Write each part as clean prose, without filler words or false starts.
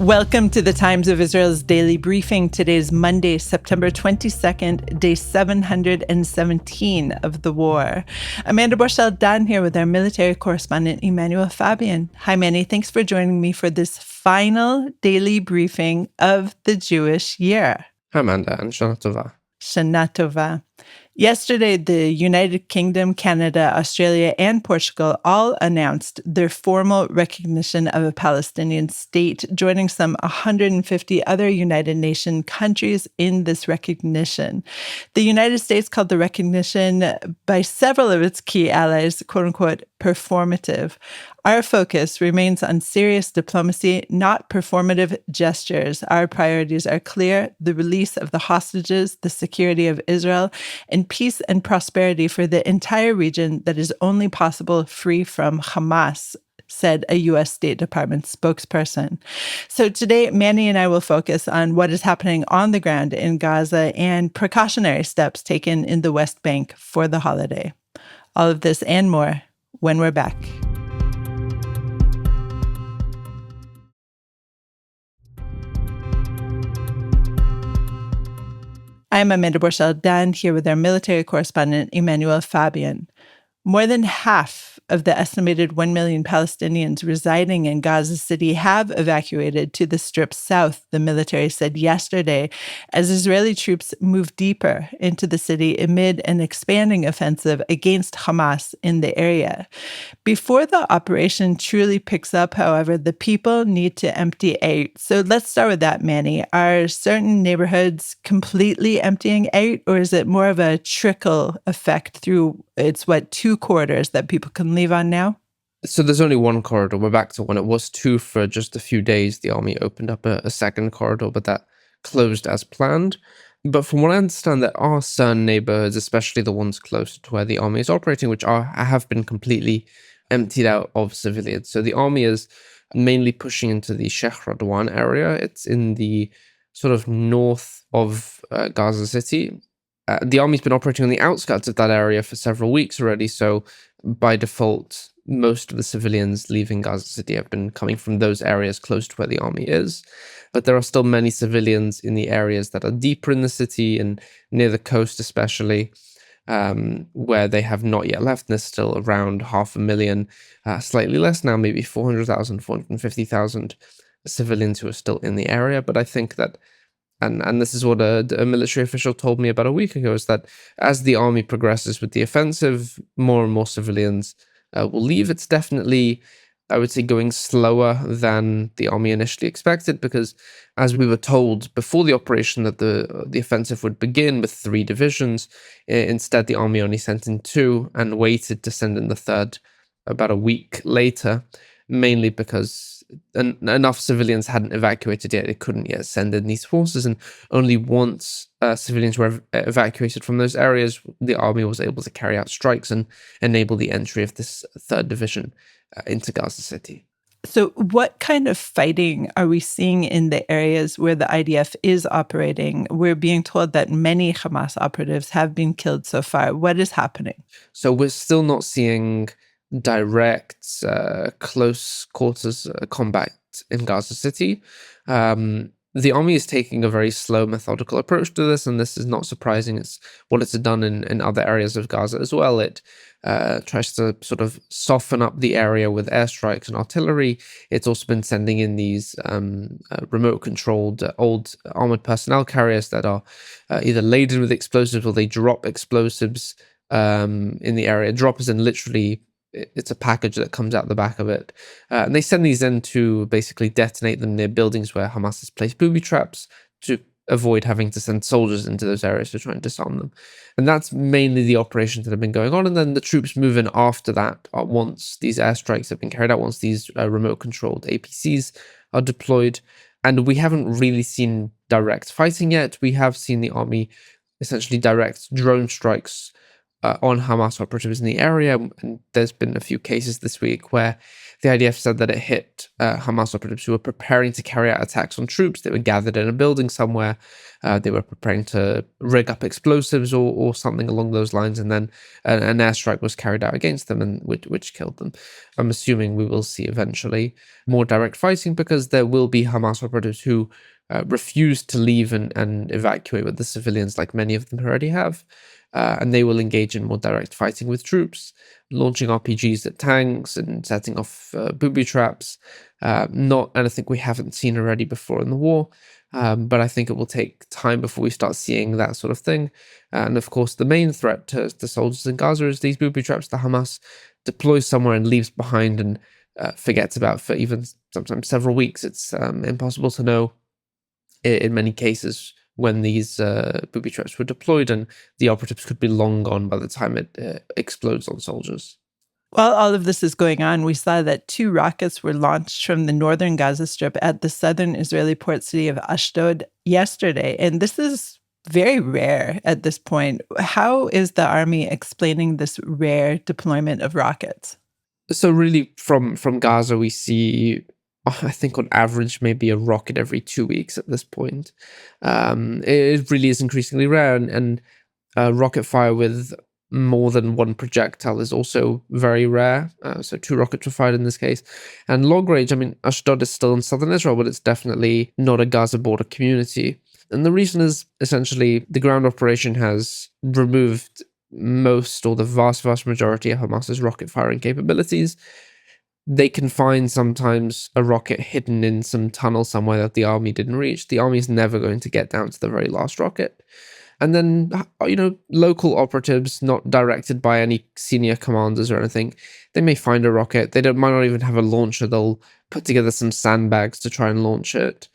Welcome to the Times of Israel's daily briefing. Today is Monday, September 22nd, day 717 of the war. Amanda Borschel-Dan here with our military correspondent, Emanuel Fabian. Hi, Manny. Thanks for joining me for this final daily briefing of the Jewish year. Hi, Amanda, and Shana Tova. Shana Tova. Yesterday, the United Kingdom, Canada, Australia, and Portugal all announced their formal recognition of a Palestinian state, joining some 150 other United Nations countries in this recognition. The United States called the recognition by several of its key allies, quote unquote, performative. Our focus remains on serious diplomacy, not performative gestures. Our priorities are clear: the release of the hostages, the security of Israel, and peace and prosperity for the entire region that is only possible free from Hamas, said a U.S. State Department spokesperson. So today, Manny and I will focus on what is happening on the ground in Gaza and precautionary steps taken in the West Bank for the holiday. All of this and more when we're back. I'm Amanda Borschel-Dan here with our military correspondent, Emanuel Fabian. More than half of the estimated 1 million Palestinians residing in Gaza City have evacuated to the Strip south, the military said yesterday, as Israeli troops move deeper into the city amid an expanding offensive against Hamas in the area. Before the operation truly picks up, however, the people need to empty out. So let's start with that, Manny. Are certain neighborhoods completely emptying out, or is it more of a trickle effect through two corridors that people can leave on now? So there's only one corridor. We're back to when it was two for just a few days. The army opened up a second corridor, but that closed as planned. But from what I understand, there are certain neighborhoods, especially the ones close to where the army is operating, which have been completely emptied out of civilians. So the army is mainly pushing into the Sheikh Radwan area. It's in the sort of north of Gaza City. The army's been operating on the outskirts of that area for several weeks already, so by default, most of the civilians leaving Gaza City have been coming from those areas close to where the army is. But there are still many civilians in the areas that are deeper in the city and near the coast especially, where they have not yet left. There's still around 500,000, slightly less now, maybe 400,000, 450,000 civilians who are still in the area. But I think that And this is what a military official told me about a week ago, is that as the army progresses with the offensive, more and more civilians will leave. It's definitely, I would say, going slower than the army initially expected, because as we were told before the operation that the offensive would begin with 3 divisions, instead the army only sent in 2 and waited to send in the third about a week later, mainly because enough civilians hadn't evacuated yet. They couldn't yet send in these forces, and only once civilians were evacuated from those areas, the army was able to carry out strikes and enable the entry of this 3rd division into Gaza City. So what kind of fighting are we seeing in the areas where the IDF is operating? We're being told that many Hamas operatives have been killed so far. What is happening? So we're still not seeing direct close quarters combat in Gaza City. The army is taking a very slow, methodical approach to this, and this is not surprising. It's what it's done in other areas of Gaza as well. It tries to sort of soften up the area with airstrikes and artillery. It's also been sending in these remote-controlled old armored personnel carriers that are either laden with explosives or they drop explosives in the area. Drop is in literally, it's a package that comes out the back of it. And they send these in to basically detonate them near buildings where Hamas has placed booby traps to avoid having to send soldiers into those areas to try and disarm them. And that's mainly the operations that have been going on. And then the troops move in after that, once these airstrikes have been carried out, once these remote-controlled APCs are deployed. And we haven't really seen direct fighting yet. We have seen the army essentially direct drone strikes on Hamas operatives in the area. And there's been a few cases this week where the IDF said that it hit Hamas operatives who were preparing to carry out attacks on troops. They were gathered in a building somewhere. They were preparing to rig up explosives or something along those lines. And then an airstrike was carried out against them, and which killed them. I'm assuming we will see eventually more direct fighting, because there will be Hamas operatives who refuse to leave and evacuate with the civilians, like many of them already have. And they will engage in more direct fighting with troops, launching RPGs at tanks and setting off booby traps. Not anything we haven't seen already before in the war, but I think it will take time before we start seeing that sort of thing. And of course, the main threat to the soldiers in Gaza is these booby traps that Hamas deploys somewhere and leaves behind and forgets about for even sometimes several weeks. It's impossible to know in many cases when these booby traps were deployed, and the operatives could be long gone by the time it explodes on soldiers. While all of this is going on, we saw that 2 rockets were launched from the northern Gaza Strip at the southern Israeli port city of Ashdod yesterday. And this is very rare at this point. How is the army explaining this rare deployment of rockets? So really, from Gaza, we see, I think on average, maybe a rocket every 2 weeks at this point. It really is increasingly rare, and rocket fire with more than one projectile is also very rare. So 2 rockets were fired in this case. And long range, I mean, Ashdod is still in southern Israel, but it's definitely not a Gaza border community. And the reason is essentially the ground operation has removed most or the vast majority of Hamas's rocket firing capabilities. They can find sometimes a rocket hidden in some tunnel somewhere that the army didn't reach. The army is never going to get down to the very last rocket. And then, local operatives, not directed by any senior commanders or anything, they may find a rocket. They might not even have a launcher. They'll put together some sandbags to try and launch it.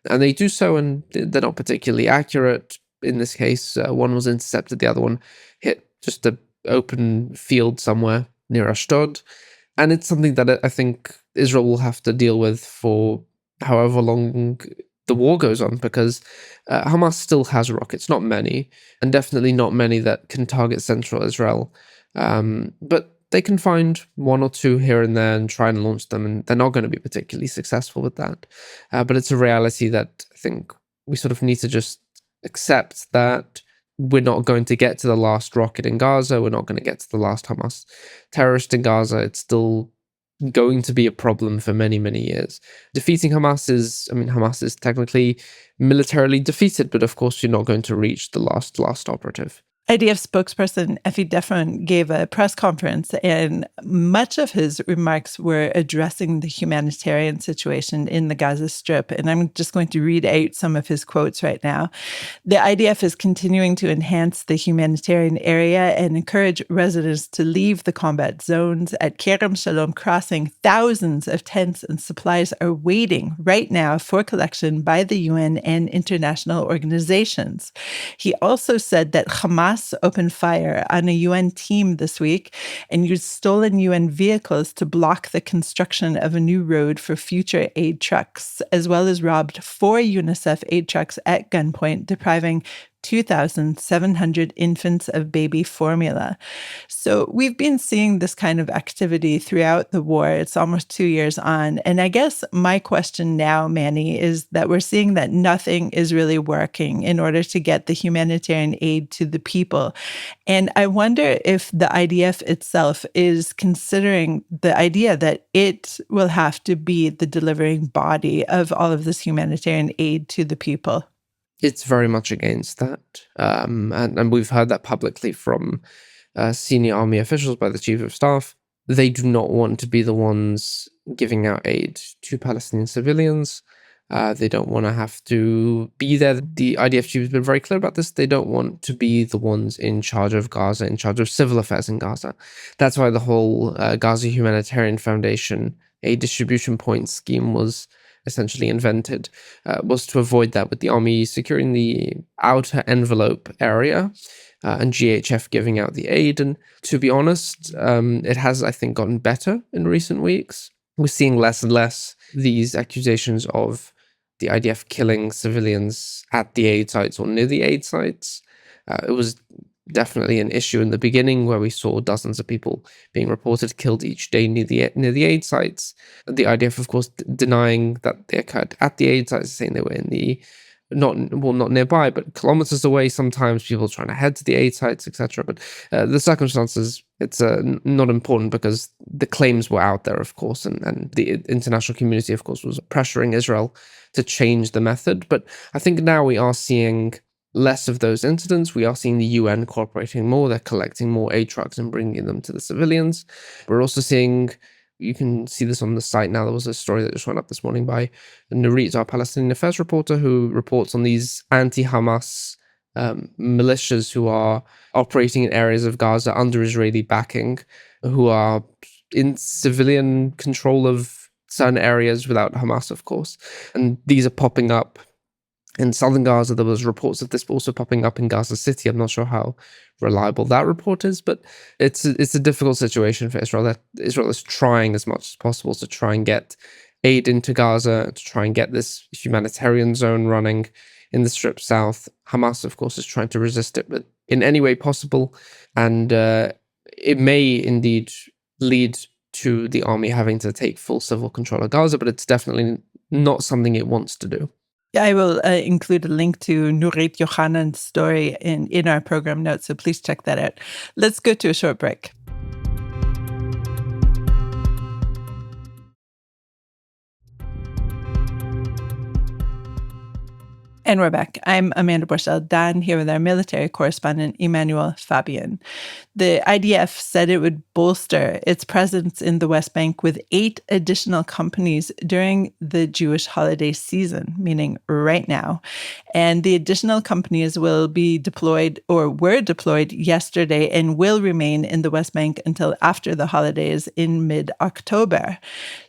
And they do so, and they're not particularly accurate. In this case, one was intercepted. The other one hit just an open field somewhere near Ashdod. And it's something that I think Israel will have to deal with for however long the war goes on, because Hamas still has rockets, not many, and definitely not many that can target central Israel. But they can find 1 or 2 here and there and try and launch them, and they're not going to be particularly successful with that. But it's a reality that I think we sort of need to just accept, that we're not going to get to the last rocket in Gaza. We're not going to get to the last Hamas terrorist in Gaza. It's still going to be a problem for many, many years. Defeating Hamas is technically militarily defeated, but of course you're not going to reach the last operative. IDF spokesperson Effie Defrin gave a press conference, and much of his remarks were addressing the humanitarian situation in the Gaza Strip. And I'm just going to read out some of his quotes right now. The IDF is continuing to enhance the humanitarian area and encourage residents to leave the combat zones. At Kerem Shalom crossing, thousands of tents and supplies are waiting right now for collection by the UN and international organizations. He also said that Hamas opened fire on a UN team this week and used stolen UN vehicles to block the construction of a new road for future aid trucks, as well as robbed 4 UNICEF aid trucks at gunpoint, depriving 2,700 infants of baby formula. So we've been seeing this kind of activity throughout the war. It's almost 2 years on. And I guess my question now, Manny, is that we're seeing that nothing is really working in order to get the humanitarian aid to the people. And I wonder if the IDF itself is considering the idea that it will have to be the delivering body of all of this humanitarian aid to the people. It's very much against that. And we've heard that publicly from senior army officials, by the chief of staff. They do not want to be the ones giving out aid to Palestinian civilians. They don't want to have to be there. The IDF chief has been very clear about this. They don't want to be the ones in charge of Gaza, in charge of civil affairs in Gaza. That's why the whole Gaza Humanitarian Foundation aid distribution point scheme was essentially invented, was to avoid that, with the army securing the outer envelope area and GHF giving out the aid. And to be honest, it has, I think, gotten better in recent weeks. We're seeing less and less these accusations of the IDF killing civilians at the aid sites or near the aid sites. It was definitely an issue in the beginning, where we saw dozens of people being reported killed each day near the aid sites. The IDF, of course, denying that they occurred at the aid sites, saying they were in the not nearby, but kilometers away. Sometimes people trying to head to the aid sites, etc. But the circumstances, it's not important, because the claims were out there, of course, and the international community, of course, was pressuring Israel to change the method. But I think now we are seeing less of those incidents. We are seeing the UN cooperating more. They're collecting more aid trucks and bringing them to the civilians. We're also seeing, you can see this on the site now, there was a story that just went up this morning by Nurit, our Palestinian affairs reporter, who reports on these anti-Hamas militias who are operating in areas of Gaza under Israeli backing, who are in civilian control of certain areas without Hamas, of course. And these are popping up in southern Gaza. There was reports of this also popping up in Gaza City. I'm not sure how reliable that report is, but it's a difficult situation for Israel. That Israel is trying as much as possible to try and get aid into Gaza, to try and get this humanitarian zone running in the Strip South. Hamas, of course, is trying to resist it, but in any way possible. And it may indeed lead to the army having to take full civil control of Gaza, but it's definitely not something it wants to do. Yeah, I will include a link to Nurit Yochanan's story in our program notes, so please check that out. Let's go to a short break. And we're back. I'm Amanda Borschel-Dan, here with our military correspondent, Emanuel Fabian. The IDF said it would bolster its presence in the West Bank with 8 additional companies during the Jewish holiday season, meaning right now. And the additional companies will be deployed, or were deployed yesterday, and will remain in the West Bank until after the holidays in mid-October.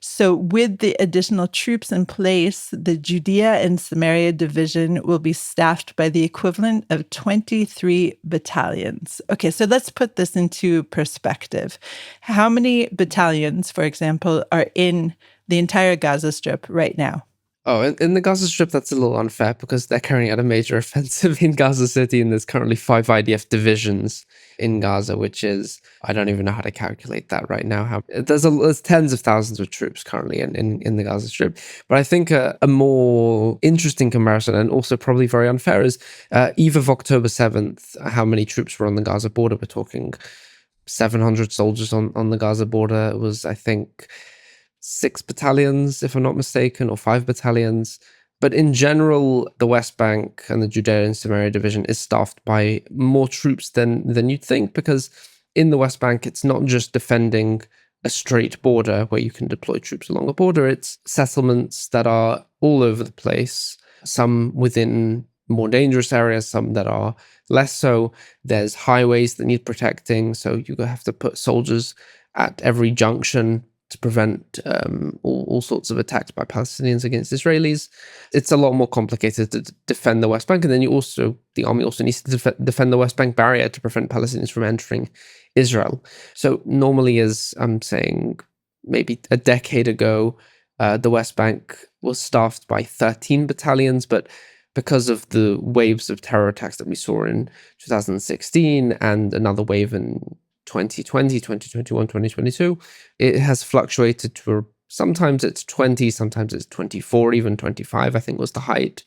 So with the additional troops in place, the Judea and Samaria division will be staffed by the equivalent of 23 battalions. Okay, so let's put this into perspective. How many battalions, for example, are in the entire Gaza Strip right now? Oh, in the Gaza Strip, that's a little unfair, because they're carrying out a major offensive in Gaza City, and there's currently 5 IDF divisions in Gaza, which is, I don't even know how to calculate that right now. There's tens of thousands of troops currently in the Gaza Strip. But I think a more interesting comparison, and also probably very unfair, is eve of October 7th, how many troops were on the Gaza border. We're talking 700 soldiers on the Gaza border. It was, I think, 6 battalions, if I'm not mistaken, or 5 battalions. But in general, the West Bank and the Judea and Samaria division is staffed by more troops than you'd think, because in the West Bank, it's not just defending a straight border where you can deploy troops along a border. It's settlements that are all over the place, some within more dangerous areas, some that are less so. There's highways that need protecting, so you have to put soldiers at every junction to prevent all sorts of attacks by Palestinians against Israelis. It's a lot more complicated to defend the West Bank. And then the army also needs to defend the West Bank barrier to prevent Palestinians from entering Israel. So normally, as I'm saying, maybe a decade ago, the West Bank was staffed by 13 battalions, but because of the waves of terror attacks that we saw in 2016 and another wave in 2020, 2021, 2022, it has fluctuated to sometimes it's 20, sometimes it's 24, even 25, I think was the height.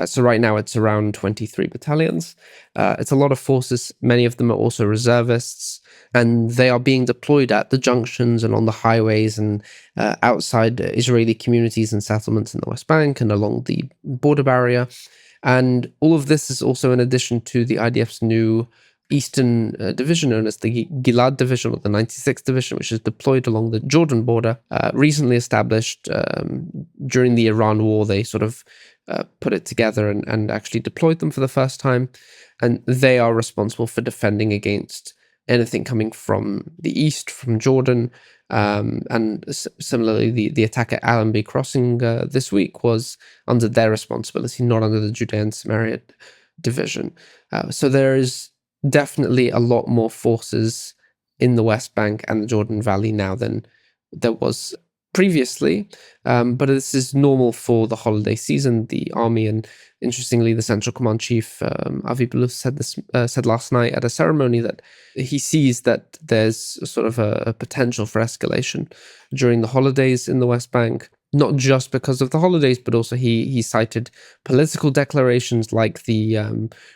So right now it's around 23 battalions. It's a lot of forces. Many of them are also reservists, and they are being deployed at the junctions and on the highways and outside Israeli communities and settlements in the West Bank and along the border barrier. And all of this is also in addition to the IDF's new Eastern Division, known as the Gilad Division, or the 96th Division, which is deployed along the Jordan border, recently established during the Iran war. They sort of put it together and actually deployed them for the first time. And they are responsible for defending against anything coming from the east, from Jordan. And similarly, the attack at Allenby Crossing this week was under their responsibility, not under the Judea and Samaria Division. So there is definitely a lot more forces in the West Bank and the Jordan Valley now than there was previously, but this is normal for the holiday season. The army, and interestingly, the Central Command Chief Avi Belus said last night at a ceremony that he sees that there's sort of a potential for escalation during the holidays in the West Bank. Not just because of the holidays, but also he cited political declarations like the,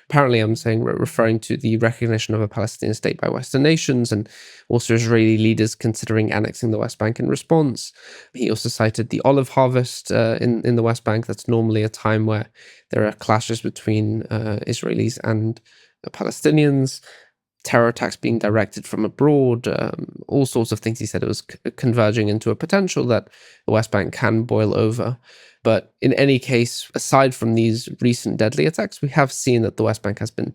apparently I'm saying, referring to the recognition of a Palestinian state by Western nations, and also Israeli leaders considering annexing the West Bank in response. He also cited the olive harvest in the West Bank. That's normally a time where there are clashes between Israelis and Palestinians. Terror attacks being directed from abroad, all sorts of things. He said it was converging into a potential that the West Bank can boil over. But in any case, aside from these recent deadly attacks, we have seen that the West Bank has been,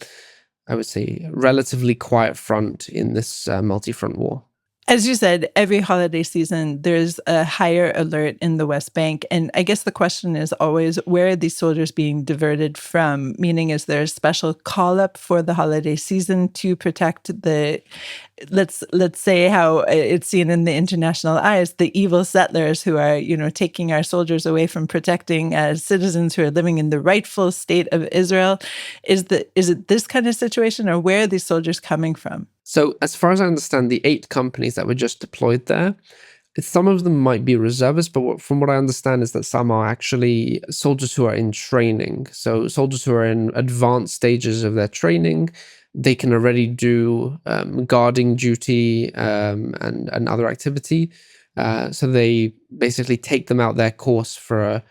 I would say, relatively quiet front in this multi-front war. As you said, every holiday season, there's a higher alert in the West Bank. And I guess the question is always, where are these soldiers being diverted from? Meaning, is there a special call-up for the holiday season to protect the, let's say how it's seen in the international eyes, the evil settlers who are, taking our soldiers away from protecting citizens who are living in the rightful state of Israel? Is it this kind of situation, or where are these soldiers coming from? So as far as I understand, the 8 companies that were just deployed there, some of them might be reservists, but from what I understand is that some are actually soldiers who are in training. So soldiers who are in advanced stages of their training, they can already do guarding duty and other activity. So they basically take them out their course for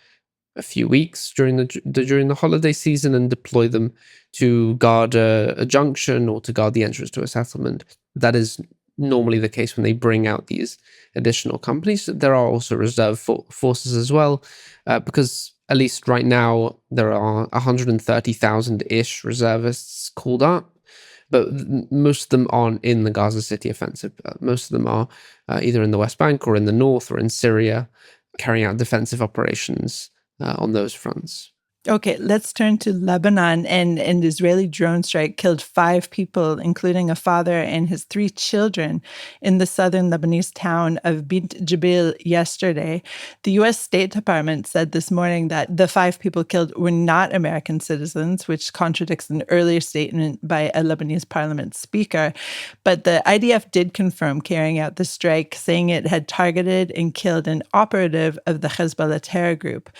a few weeks during the holiday season and deploy them to guard a junction or to guard the entrance to a settlement. That is normally the case when they bring out these additional companies. There are also reserve forces as well, because at least right now there are 130,000-ish reservists called up, but most of them aren't in the Gaza City offensive. Most of them are either in the West Bank or in the north or in Syria, carrying out defensive operations on those fronts. Okay, let's turn to Lebanon. An Israeli drone strike killed 5 people, including a father and his 3 children, in the southern Lebanese town of Bint Jibril yesterday. The U.S. State Department said this morning that the 5 people killed were not American citizens, which contradicts an earlier statement by a Lebanese parliament speaker. But the IDF did confirm carrying out the strike, saying it had targeted and killed an operative of the Hezbollah terror group.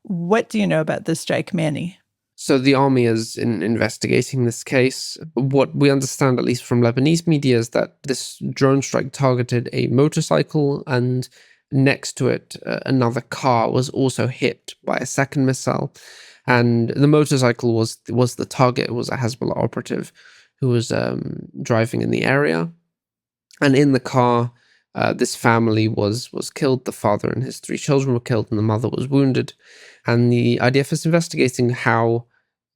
What do you know about this strike, Manny? So the army is investigating this case. What we understand, at least from Lebanese media, is that this drone strike targeted a motorcycle, and next to it, another car was also hit by a second missile. And the motorcycle was the target. It was a Hezbollah operative who was driving in the area. And in the car, this family was killed. The father and his 3 children were killed, and the mother was wounded. And the IDF is investigating how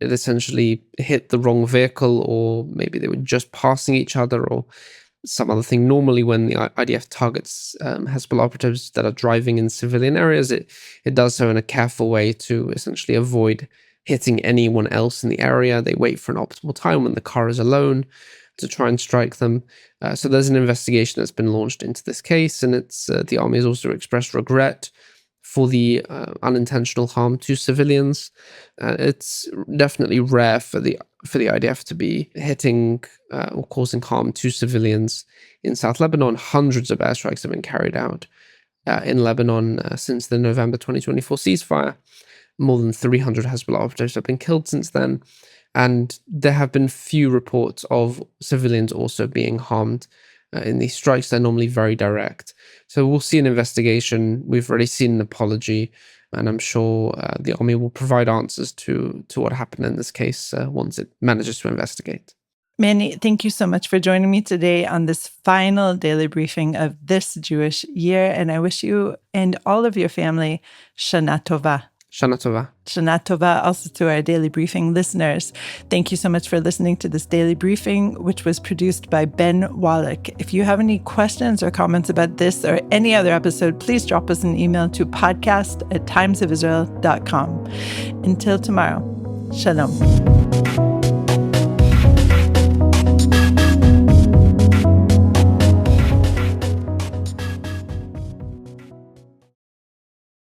it essentially hit the wrong vehicle, or maybe they were just passing each other, or some other thing. Normally, when the IDF targets Hezbollah operatives that are driving in civilian areas, it does so in a careful way to essentially avoid hitting anyone else in the area. They wait for an optimal time when the car is alone to try and strike them. So there's an investigation that's been launched into this case, and it's the army has also expressed regret for the unintentional harm to civilians. It's definitely rare for the IDF to be hitting or causing harm to civilians in South Lebanon. Hundreds of airstrikes have been carried out in Lebanon since the November 2024 ceasefire. More than 300 Hezbollah operatives have been killed since then. And there have been few reports of civilians also being harmed in these strikes. They're normally very direct. So we'll see an investigation. We've already seen an apology, and I'm sure the army will provide answers to what happened in this case once it manages to investigate. Manny, thank you so much for joining me today on this final daily briefing of this Jewish year. And I wish you and all of your family Shana Tova. Shana Tova. Shana Tova also to our Daily Briefing listeners. Thank you so much for listening to this Daily Briefing, which was produced by Ben Wallach. If you have any questions or comments about this or any other episode, please drop us an email to podcast@timesofisrael.com. Until tomorrow, Shalom.